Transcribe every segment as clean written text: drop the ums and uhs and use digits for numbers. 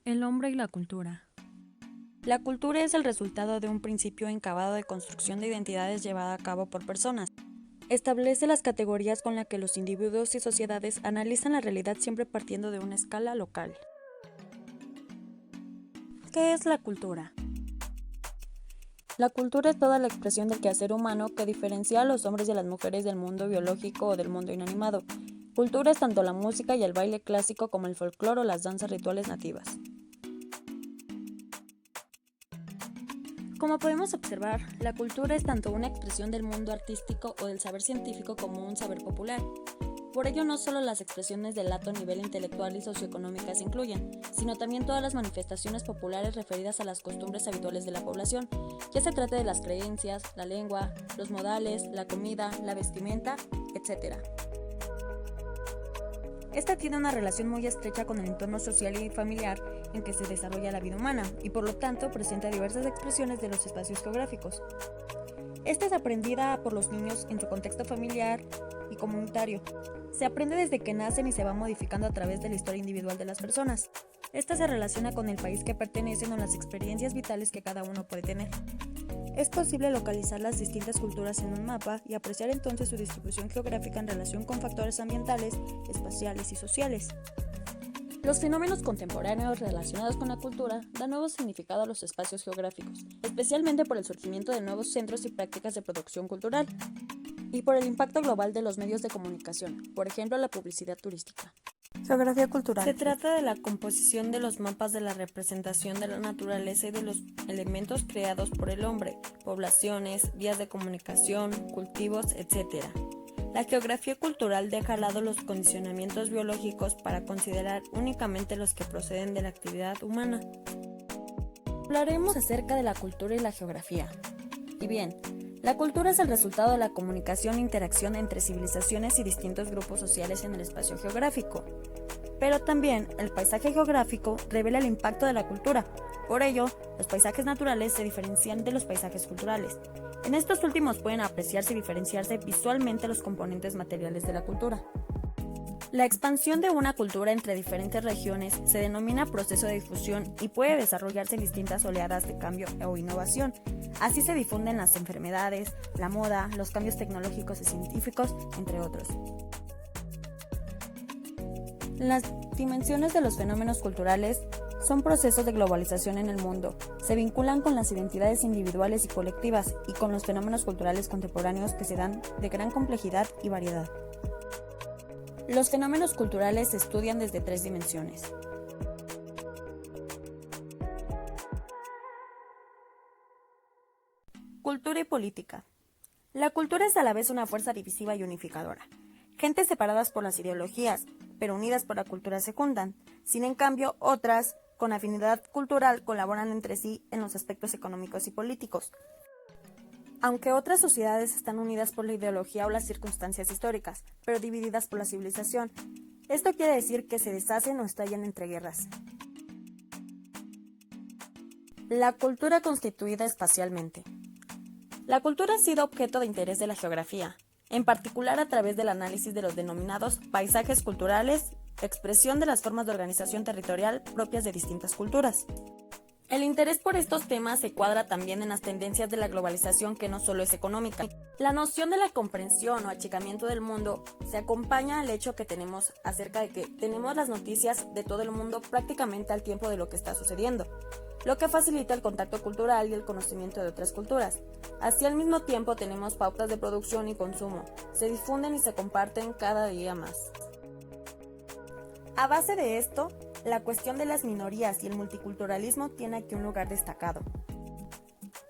El hombre y la cultura. La cultura es el resultado de un principio incavado de construcción de identidades llevada a cabo por personas. Establece las categorías con las que los individuos y sociedades analizan la realidad siempre partiendo de una escala local. ¿Qué es la cultura? La cultura es toda la expresión del quehacer humano que diferencia a los hombres y a las mujeres del mundo biológico o del mundo inanimado. Cultura es tanto la música y el baile clásico como el folclore o las danzas rituales nativas. Como podemos observar, la cultura es tanto una expresión del mundo artístico o del saber científico como un saber popular. Por ello, no solo las expresiones del alto nivel intelectual y socioeconómica se incluyen, sino también todas las manifestaciones populares referidas a las costumbres habituales de la población, ya se trate de las creencias, la lengua, los modales, la comida, la vestimenta, etc. Esta tiene una relación muy estrecha con el entorno social y familiar en que se desarrolla la vida humana y por lo tanto presenta diversas expresiones de los espacios geográficos. Esta es aprendida por los niños en su contexto familiar y comunitario. Se aprende desde que nacen y se va modificando a través de la historia individual de las personas. Esta se relaciona con el país que pertenecen o las experiencias vitales que cada uno puede tener. Es posible localizar las distintas culturas en un mapa y apreciar entonces su distribución geográfica en relación con factores ambientales, espaciales y sociales. Los fenómenos contemporáneos relacionados con la cultura dan nuevo significado a los espacios geográficos, especialmente por el surgimiento de nuevos centros y prácticas de producción cultural, y por el impacto global de los medios de comunicación, por ejemplo la publicidad turística. Geografía cultural. Se trata de la composición de los mapas de la representación de la naturaleza y de los elementos creados por el hombre, poblaciones, vías de comunicación, cultivos, etc. La geografía cultural deja al lado los condicionamientos biológicos para considerar únicamente los que proceden de la actividad humana. Hablaremos acerca de la cultura y la geografía. Y bien, la cultura es el resultado de la comunicación e interacción entre civilizaciones y distintos grupos sociales en el espacio geográfico. Pero también el paisaje geográfico revela el impacto de la cultura. Por ello, los paisajes naturales se diferencian de los paisajes culturales. En estos últimos pueden apreciarse y diferenciarse visualmente los componentes materiales de la cultura. La expansión de una cultura entre diferentes regiones se denomina proceso de difusión y puede desarrollarse en distintas oleadas de cambio o innovación. Así se difunden las enfermedades, la moda, los cambios tecnológicos y científicos, entre otros. Las dimensiones de los fenómenos culturales son procesos de globalización en el mundo. Se vinculan con las identidades individuales y colectivas y con los fenómenos culturales contemporáneos que se dan de gran complejidad y variedad. Los fenómenos culturales se estudian desde 3 dimensiones. Cultura y política. La cultura es a la vez una fuerza divisiva y unificadora. Gentes separadas por las ideologías, pero unidas por la cultura se juntan. Sin en cambio, otras, con afinidad cultural, colaboran entre sí en los aspectos económicos y políticos. Aunque otras sociedades están unidas por la ideología o las circunstancias históricas, pero divididas por la civilización, esto quiere decir que se deshacen o estallan entre guerras. La cultura constituida espacialmente. La cultura ha sido objeto de interés de la geografía, en particular a través del análisis de los denominados paisajes culturales, expresión de las formas de organización territorial propias de distintas culturas. El interés por estos temas se cuadra también en las tendencias de la globalización que no solo es económica. La noción de la comprensión o achicamiento del mundo se acompaña al hecho que tenemos acerca de que tenemos las noticias de todo el mundo prácticamente al tiempo de lo que está sucediendo, lo que facilita el contacto cultural y el conocimiento de otras culturas. Así al mismo tiempo tenemos pautas de producción y consumo, se difunden y se comparten cada día más. A base de esto, la cuestión de las minorías y el multiculturalismo tiene aquí un lugar destacado.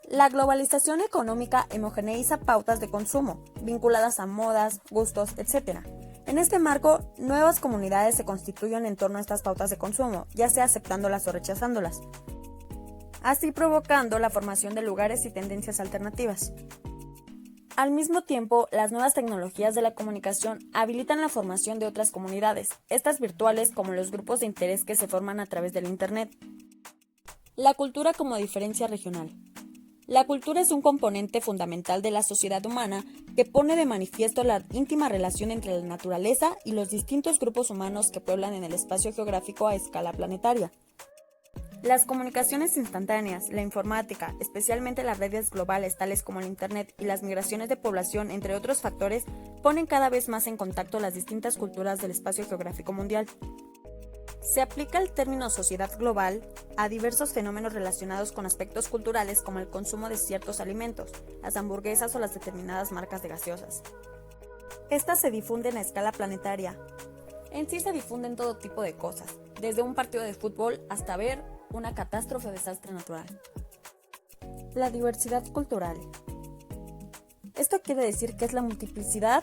La globalización económica homogeneiza pautas de consumo, vinculadas a modas, gustos, etc. En este marco, nuevas comunidades se constituyen en torno a estas pautas de consumo, ya sea aceptándolas o rechazándolas, así provocando la formación de lugares y tendencias alternativas. Al mismo tiempo, las nuevas tecnologías de la comunicación habilitan la formación de otras comunidades, estas virtuales como los grupos de interés que se forman a través del Internet. La cultura como diferencia regional. La cultura es un componente fundamental de la sociedad humana que pone de manifiesto la íntima relación entre la naturaleza y los distintos grupos humanos que pueblan en el espacio geográfico a escala planetaria. Las comunicaciones instantáneas, la informática, especialmente las redes globales tales como el Internet y las migraciones de población, entre otros factores, ponen cada vez más en contacto las distintas culturas del espacio geográfico mundial. Se aplica el término sociedad global a diversos fenómenos relacionados con aspectos culturales como el consumo de ciertos alimentos, las hamburguesas o las determinadas marcas de gaseosas. Estas se difunden a escala planetaria. En sí se difunden todo tipo de cosas, desde un partido de fútbol hasta ver una catástrofe o desastre natural. La diversidad cultural. Esto quiere decir que es la multiplicidad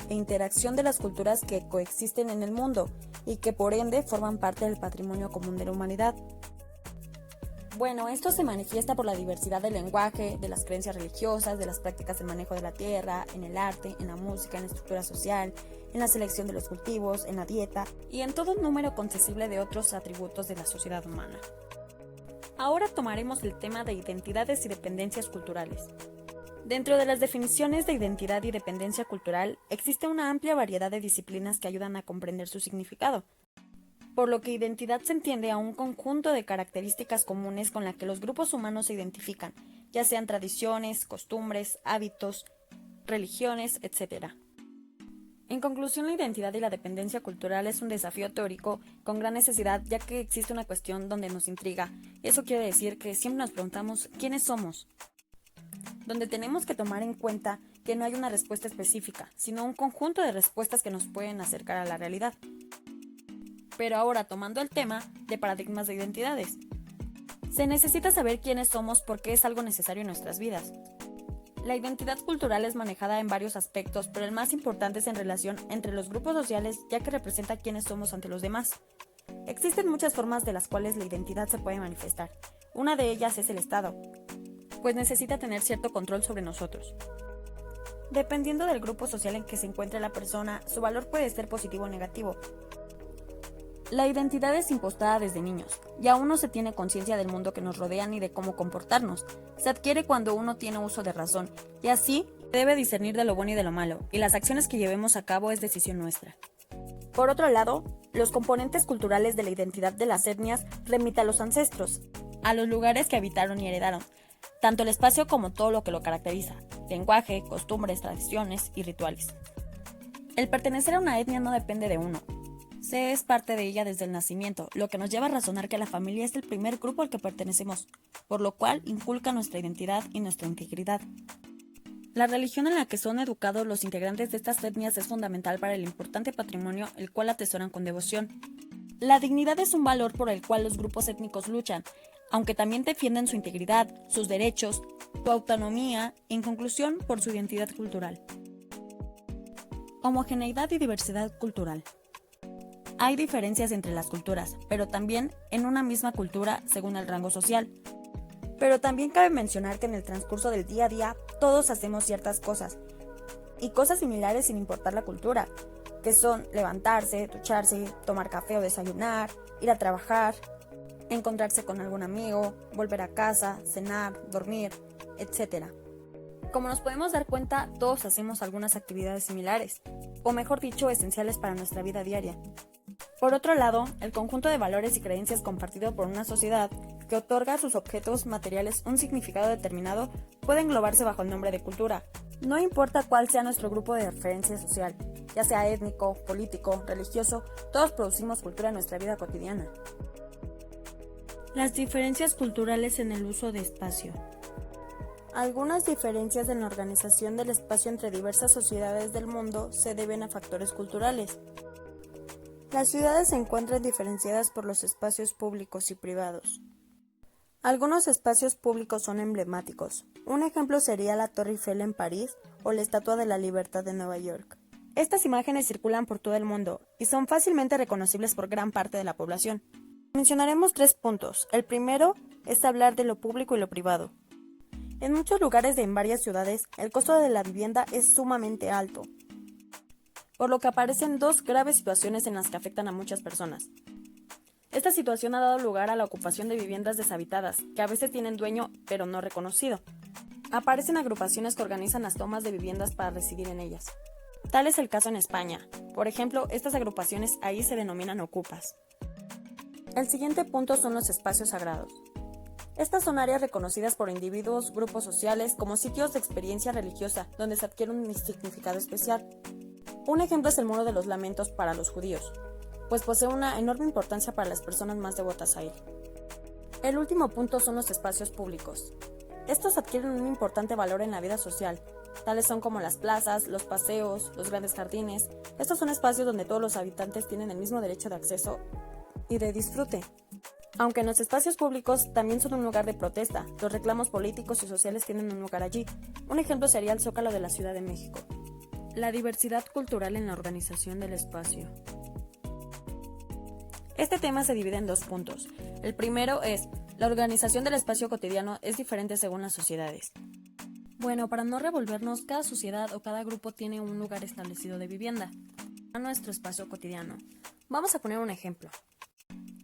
e interacción de las culturas que coexisten en el mundo y que por ende forman parte del patrimonio común de la humanidad. Bueno, esto se manifiesta por la diversidad del lenguaje, de las creencias religiosas, de las prácticas de manejo de la tierra, en el arte, en la música, en la estructura social, en la selección de los cultivos, en la dieta y en todo un número concebible de otros atributos de la sociedad humana. Ahora tomaremos el tema de identidades y dependencias culturales. Dentro de las definiciones de identidad y dependencia cultural, existe una amplia variedad de disciplinas que ayudan a comprender su significado, por lo que identidad se entiende a un conjunto de características comunes con las que los grupos humanos se identifican, ya sean tradiciones, costumbres, hábitos, religiones, etc. En conclusión, la identidad y la dependencia cultural es un desafío teórico con gran necesidad, ya que existe una cuestión donde nos intriga. Eso quiere decir que siempre nos preguntamos ¿quiénes somos?, donde tenemos que tomar en cuenta que no hay una respuesta específica, sino un conjunto de respuestas que nos pueden acercar a la realidad. Pero ahora, tomando el tema de paradigmas de identidades, se necesita saber quiénes somos porque es algo necesario en nuestras vidas. La identidad cultural es manejada en varios aspectos, pero el más importante es en relación entre los grupos sociales, ya que representa quiénes somos ante los demás. Existen muchas formas de las cuales la identidad se puede manifestar. Una de ellas es el Estado, pues necesita tener cierto control sobre nosotros. Dependiendo del grupo social en que se encuentre la persona, su valor puede ser positivo o negativo. La identidad es impostada desde niños, y aún no se tiene conciencia del mundo que nos rodea ni de cómo comportarnos. Se adquiere cuando uno tiene uso de razón, y así debe discernir de lo bueno y de lo malo, y las acciones que llevemos a cabo es decisión nuestra. Por otro lado, los componentes culturales de la identidad de las etnias remiten a los ancestros, a los lugares que habitaron y heredaron, tanto el espacio como todo lo que lo caracteriza, lenguaje, costumbres, tradiciones y rituales. El pertenecer a una etnia no depende de uno. Se es parte de ella desde el nacimiento, lo que nos lleva a razonar que la familia es el primer grupo al que pertenecemos, por lo cual inculca nuestra identidad y nuestra integridad. La religión en la que son educados los integrantes de estas etnias es fundamental para el importante patrimonio el cual atesoran con devoción. La dignidad es un valor por el cual los grupos étnicos luchan, aunque también defienden su integridad, sus derechos, su autonomía y, en conclusión, por su identidad cultural. Homogeneidad y diversidad cultural. Hay diferencias entre las culturas, pero también en una misma cultura según el rango social. Pero también cabe mencionar que en el transcurso del día a día todos hacemos ciertas cosas, y cosas similares sin importar la cultura, que son levantarse, ducharse, tomar café o desayunar, ir a trabajar, encontrarse con algún amigo, volver a casa, cenar, dormir, etc. Como nos podemos dar cuenta, todos hacemos algunas actividades similares, o mejor dicho, esenciales para nuestra vida diaria. Por otro lado, el conjunto de valores y creencias compartido por una sociedad que otorga a sus objetos materiales un significado determinado puede englobarse bajo el nombre de cultura. No importa cuál sea nuestro grupo de referencia social, ya sea étnico, político, religioso, todos producimos cultura en nuestra vida cotidiana. Las diferencias culturales en el uso de espacio. Algunas diferencias en la organización del espacio entre diversas sociedades del mundo se deben a factores culturales. Las ciudades se encuentran diferenciadas por los espacios públicos y privados. Algunos espacios públicos son emblemáticos. Un ejemplo sería la Torre Eiffel en París o la Estatua de la Libertad de Nueva York. Estas imágenes circulan por todo el mundo y son fácilmente reconocibles por gran parte de la población. Mencionaremos 3 puntos. El primero es hablar de lo público y lo privado. En muchos lugares en varias ciudades, el costo de la vivienda es sumamente alto, por lo que aparecen 2 graves situaciones en las que afectan a muchas personas. Esta situación ha dado lugar a la ocupación de viviendas deshabitadas, que a veces tienen dueño pero no reconocido. Aparecen agrupaciones que organizan las tomas de viviendas para residir en ellas. Tal es el caso en España. Por ejemplo, estas agrupaciones ahí se denominan ocupas. El siguiente punto son los espacios sagrados. Estas son áreas reconocidas por individuos, grupos sociales, como sitios de experiencia religiosa, donde se adquiere un significado especial. Un ejemplo es el Muro de los Lamentos para los judíos, pues posee una enorme importancia para las personas más devotas a él. El último punto son los espacios públicos. Estos adquieren un importante valor en la vida social, tales son como las plazas, los paseos, los grandes jardines. Estos son espacios donde todos los habitantes tienen el mismo derecho de acceso y de disfrute. Aunque en los espacios públicos también son un lugar de protesta, los reclamos políticos y sociales tienen un lugar allí. Un ejemplo sería el Zócalo de la Ciudad de México. La diversidad cultural en la organización del espacio. Este tema se divide en dos puntos. El primero es, la organización del espacio cotidiano es diferente según las sociedades. Bueno, para no revolvernos, cada sociedad o cada grupo tiene un lugar establecido de vivienda. A nuestro espacio cotidiano. Vamos a poner un ejemplo.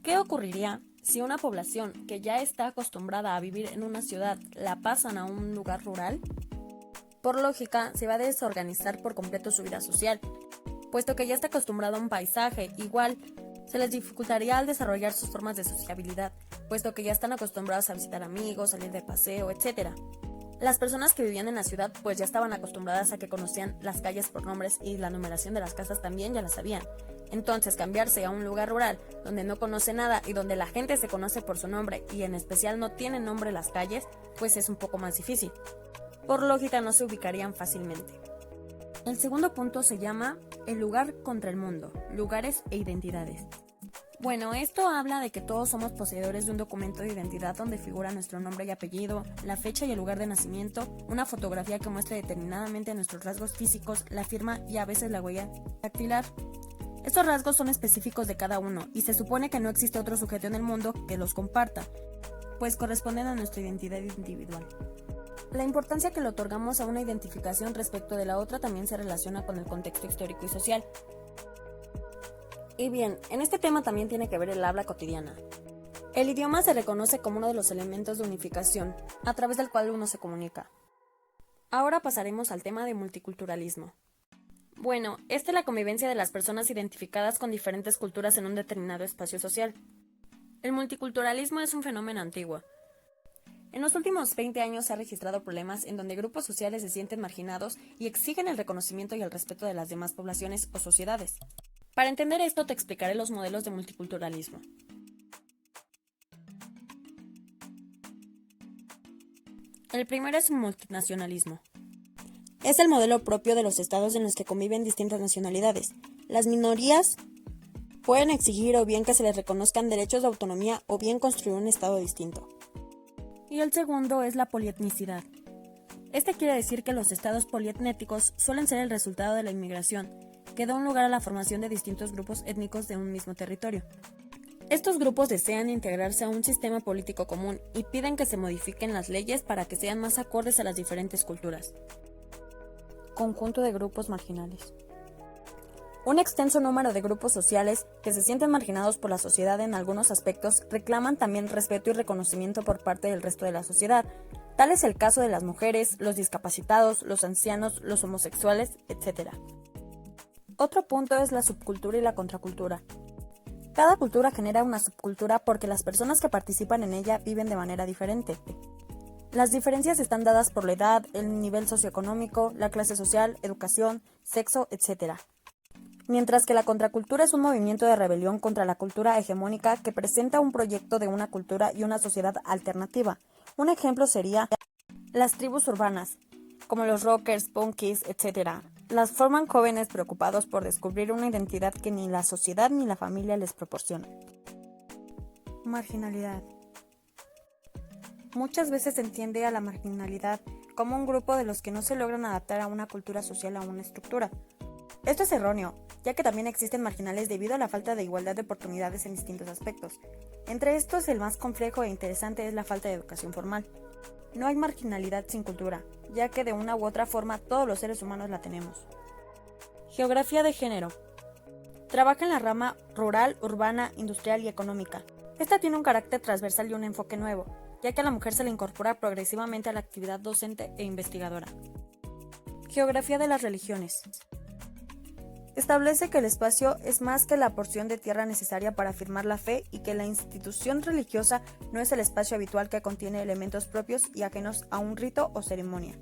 ¿Qué ocurriría si una población que ya está acostumbrada a vivir en una ciudad la pasan a un lugar rural? Por lógica, se va a desorganizar por completo su vida social, puesto que ya está acostumbrado a un paisaje. Igual, se les dificultaría al desarrollar sus formas de sociabilidad, puesto que ya están acostumbrados a visitar amigos, salir de paseo, etc. Las personas que vivían en la ciudad pues ya estaban acostumbradas a que conocían las calles por nombres y la numeración de las casas también ya la sabían. Entonces cambiarse a un lugar rural donde no conoce nada y donde la gente se conoce por su nombre y en especial no tienen nombre las calles, pues es un poco más difícil. Por lógica no se ubicarían fácilmente. El segundo punto se llama el lugar contra el mundo, lugares e identidades. Bueno, esto habla de que todos somos poseedores de un documento de identidad donde figura nuestro nombre y apellido, la fecha y el lugar de nacimiento, una fotografía que muestre determinadamente nuestros rasgos físicos, la firma y a veces la huella dactilar. Estos rasgos son específicos de cada uno y se supone que no existe otro sujeto en el mundo que los comparta, pues corresponden a nuestra identidad individual. La importancia que le otorgamos a una identificación respecto de la otra también se relaciona con el contexto histórico y social. Y bien, en este tema también tiene que ver el habla cotidiana. El idioma se reconoce como uno de los elementos de unificación, a través del cual uno se comunica. Ahora pasaremos al tema de multiculturalismo. Bueno, esta es la convivencia de las personas identificadas con diferentes culturas en un determinado espacio social. El multiculturalismo es un fenómeno antiguo. En los últimos 20 años se han registrado problemas en donde grupos sociales se sienten marginados y exigen el reconocimiento y el respeto de las demás poblaciones o sociedades. Para entender esto te explicaré los modelos de multiculturalismo. El primero es el multinacionalismo. Es el modelo propio de los estados en los que conviven distintas nacionalidades. Las minorías pueden exigir o bien que se les reconozcan derechos de autonomía o bien construir un estado distinto. Y el segundo es la polietnicidad. Este quiere decir que los estados polietnéticos suelen ser el resultado de la inmigración, que da un lugar a la formación de distintos grupos étnicos de un mismo territorio. Estos grupos desean integrarse a un sistema político común y piden que se modifiquen las leyes para que sean más acordes a las diferentes culturas. Conjunto de grupos marginales. Un extenso número de grupos sociales que se sienten marginados por la sociedad en algunos aspectos reclaman también respeto y reconocimiento por parte del resto de la sociedad. Tal es el caso de las mujeres, los discapacitados, los ancianos, los homosexuales, etc. Otro punto es la subcultura y la contracultura. Cada cultura genera una subcultura porque las personas que participan en ella viven de manera diferente. Las diferencias están dadas por la edad, el nivel socioeconómico, la clase social, educación, sexo, etc. Mientras que la contracultura es un movimiento de rebelión contra la cultura hegemónica que presenta un proyecto de una cultura y una sociedad alternativa. Un ejemplo sería las tribus urbanas, como los rockers, punkies, etc. Las forman jóvenes preocupados por descubrir una identidad que ni la sociedad ni la familia les proporciona. Marginalidad. Muchas veces se entiende a la marginalidad como un grupo de los que no se logran adaptar a una cultura social o a una estructura. Esto es erróneo, ya que también existen marginales debido a la falta de igualdad de oportunidades en distintos aspectos. Entre estos, el más complejo e interesante es la falta de educación formal. No hay marginalidad sin cultura, ya que de una u otra forma todos los seres humanos la tenemos. Geografía de género. Trabaja en la rama rural, urbana, industrial y económica. Esta tiene un carácter transversal y un enfoque nuevo, ya que a la mujer se le incorpora progresivamente a la actividad docente e investigadora. Geografía de las religiones. Establece que el espacio es más que la porción de tierra necesaria para afirmar la fe y que la institución religiosa no es el espacio habitual que contiene elementos propios y ajenos a un rito o ceremonia.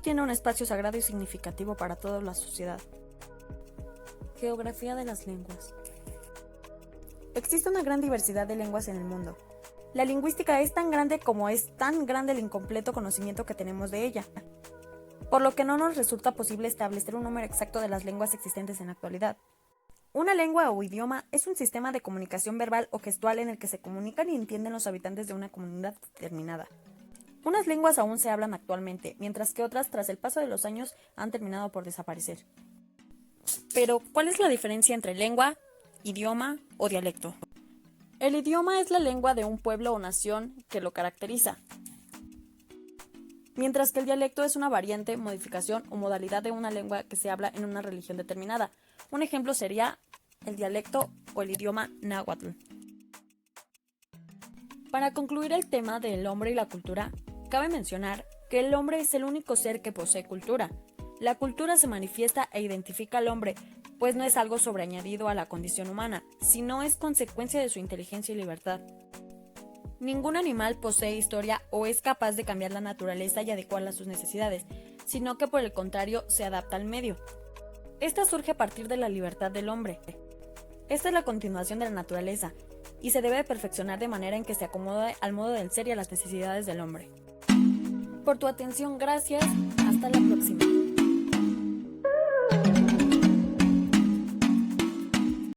Tiene un espacio sagrado y significativo para toda la sociedad. Geografía de las lenguas. Existe una gran diversidad de lenguas en el mundo. La lingüística es tan grande como es tan grande el incompleto conocimiento que tenemos de ella, por lo que no nos resulta posible establecer un número exacto de las lenguas existentes en la actualidad. Una lengua o idioma es un sistema de comunicación verbal o gestual en el que se comunican y entienden los habitantes de una comunidad determinada. Unas lenguas aún se hablan actualmente, mientras que otras, tras el paso de los años, han terminado por desaparecer. Pero, ¿cuál es la diferencia entre lengua, idioma o dialecto? El idioma es la lengua de un pueblo o nación que lo caracteriza, mientras que el dialecto es una variante, modificación o modalidad de una lengua que se habla en una región determinada. Un ejemplo sería el dialecto o el idioma náhuatl. Para concluir el tema del hombre y la cultura, cabe mencionar que el hombre es el único ser que posee cultura. La cultura se manifiesta e identifica al hombre, pues no es algo sobreañadido a la condición humana, sino es consecuencia de su inteligencia y libertad. Ningún animal posee historia o es capaz de cambiar la naturaleza y adecuarla a sus necesidades, sino que por el contrario se adapta al medio. Esta surge a partir de la libertad del hombre. Esta es la continuación de la naturaleza, y se debe perfeccionar de manera en que se acomode al modo del ser y a las necesidades del hombre. Por tu atención, gracias. Hasta la próxima.